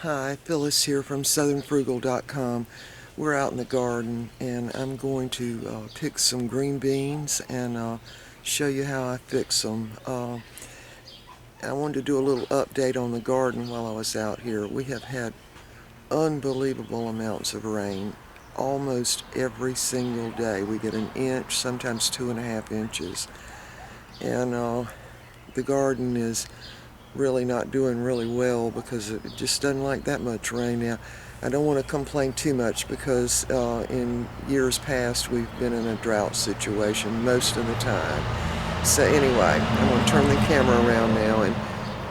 Hi, Phyllis here from southernfrugal.com. We're out in the garden and I'm going to pick some green beans and show you how I fix them. I wanted to do a little update on the garden while I was out here. We have had unbelievable amounts of rain almost every single day. We get an inch, sometimes 2.5 inches. And the garden is really not doing really well because it just doesn't like that much rain. Now, I don't want to complain too much because in years past we've been in a drought situation most of the time. So anyway, I'm going to turn the camera around now and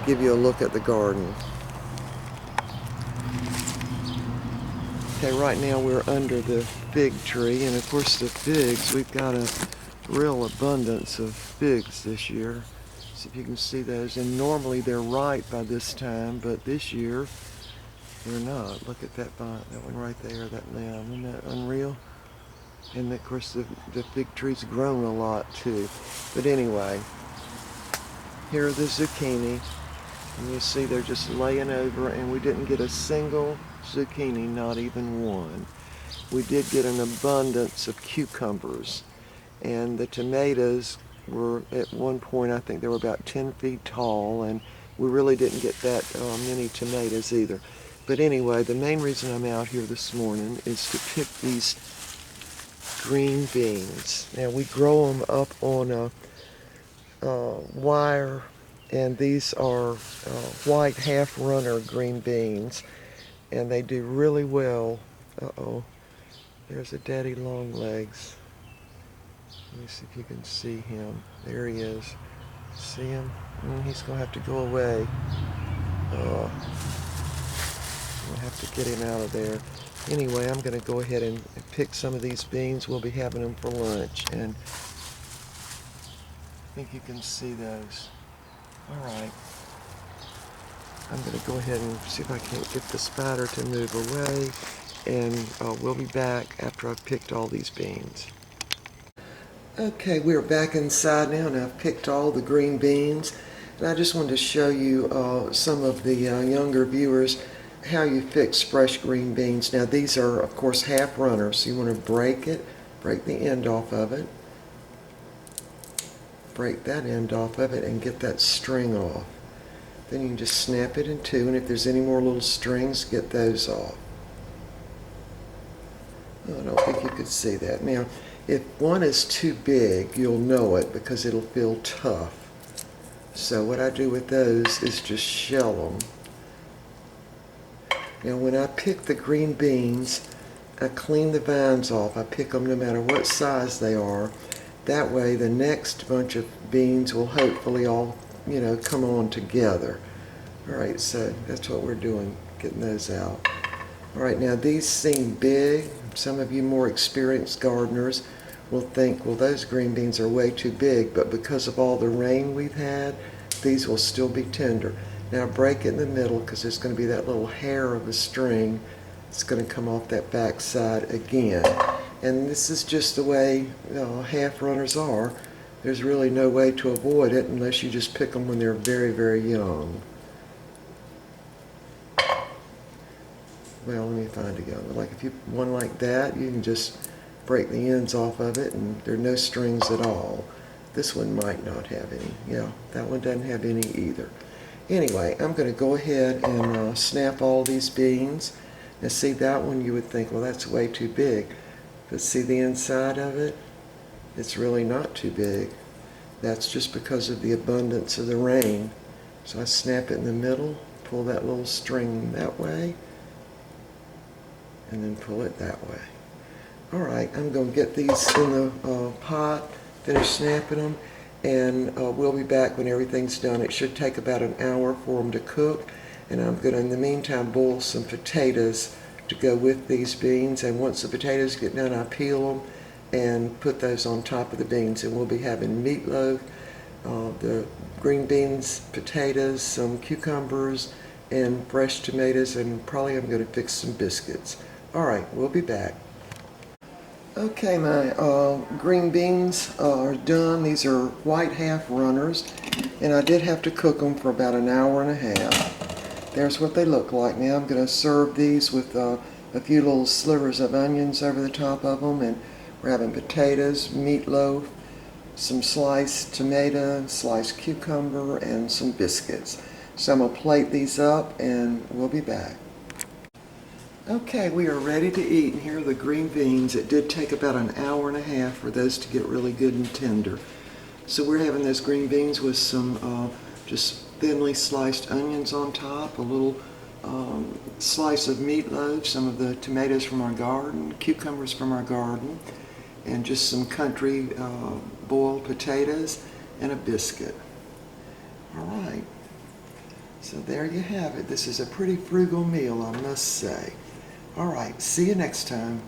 give you a look at the garden. Okay, right now we're under the fig tree, and of course the figs, we've got a real abundance of figs this year. See if you can see those, and normally they're ripe by this time, but this year they're not. Look at that vine, that one right there, that limb. Isn't that unreal? And of course the fig tree's grown a lot too. But anyway, here are the zucchini, and you see they're just laying over, and we didn't get a single zucchini, not even one. We did get an abundance of cucumbers, and the tomatoes were at one point, I think they were about 10 feet tall, and we really didn't get that many tomatoes either. But anyway, the main reason I'm out here this morning is to pick these green beans. Now, we grow them up on a wire, and these are white half-runner green beans, and they do really well. Uh-oh, there's a daddy long legs. Let me see if you can see him. There he is. See him? He's going to have to go away. We'll have to get him out of there. Anyway, I'm going to go ahead and pick some of these beans. We'll be having them for lunch. And I think you can see those. All right. I'm going to go ahead and see if I can't get the spider to move away. And we'll be back after I've picked all these beans. Okay, we're back inside now, and I've picked all the green beans, and I just wanted to show you some of the younger viewers how you fix fresh green beans. Now, these are, of course, half runners, so you want to break the end off of it, break that end off of it, and get that string off. Then you can just snap it in two, and if there's any more little strings, get those off. Oh, I don't think you could see that. Now, if one is too big, you'll know it because it'll feel tough. So what I do with those is just shell them. Now when I pick the green beans, I clean the vines off. I pick them no matter what size they are. That way the next bunch of beans will hopefully all, come on together. All right, so that's what we're doing, getting those out. All right, now these seem big. Some of you more experienced gardeners will think, well, those green beans are way too big, but because of all the rain we've had, these will still be tender. Now break it in the middle because there's going to be that little hair of a string that's going to come off that back side again. And this is just the way half runners are. There's really no way to avoid it unless you just pick them when they're very, very young. Well, let me find a young one. Like if you one like that, you can just break the ends off of it and there are no strings at all. This one might not have any. Yeah, that one doesn't have any either. Anyway, I'm going to go ahead and snap all these beans. Now see, that one you would think, well, that's way too big. But see the inside of it? It's really not too big. That's just because of the abundance of the rain. So I snap it in the middle, pull that little string that way, and then pull it that way. All right, I'm going to get these in the pot, finish snapping them, and we'll be back when everything's done. It should take about an hour for them to cook, and I'm going to, in the meantime, boil some potatoes to go with these beans, and once the potatoes get done, I peel them and put those on top of the beans, and we'll be having meatloaf, the green beans, potatoes, some cucumbers, and fresh tomatoes, and probably I'm going to fix some biscuits. All right, we'll be back. Okay, my green beans are done. These are white half runners, and I did have to cook them for about an hour and a half. There's what they look like. Now I'm going to serve these with a few little slivers of onions over the top of them, and we're having potatoes, meatloaf, some sliced tomato, sliced cucumber, and some biscuits. So I'm going to plate these up and we'll be back. Okay, we are ready to eat, and here are the green beans. It did take about an hour and a half for those to get really good and tender. So we're having those green beans with some just thinly sliced onions on top, a little slice of meatloaf, some of the tomatoes from our garden, cucumbers from our garden, and just some country boiled potatoes and a biscuit. All right, so there you have it. This is a pretty frugal meal, I must say. All right, see you next time.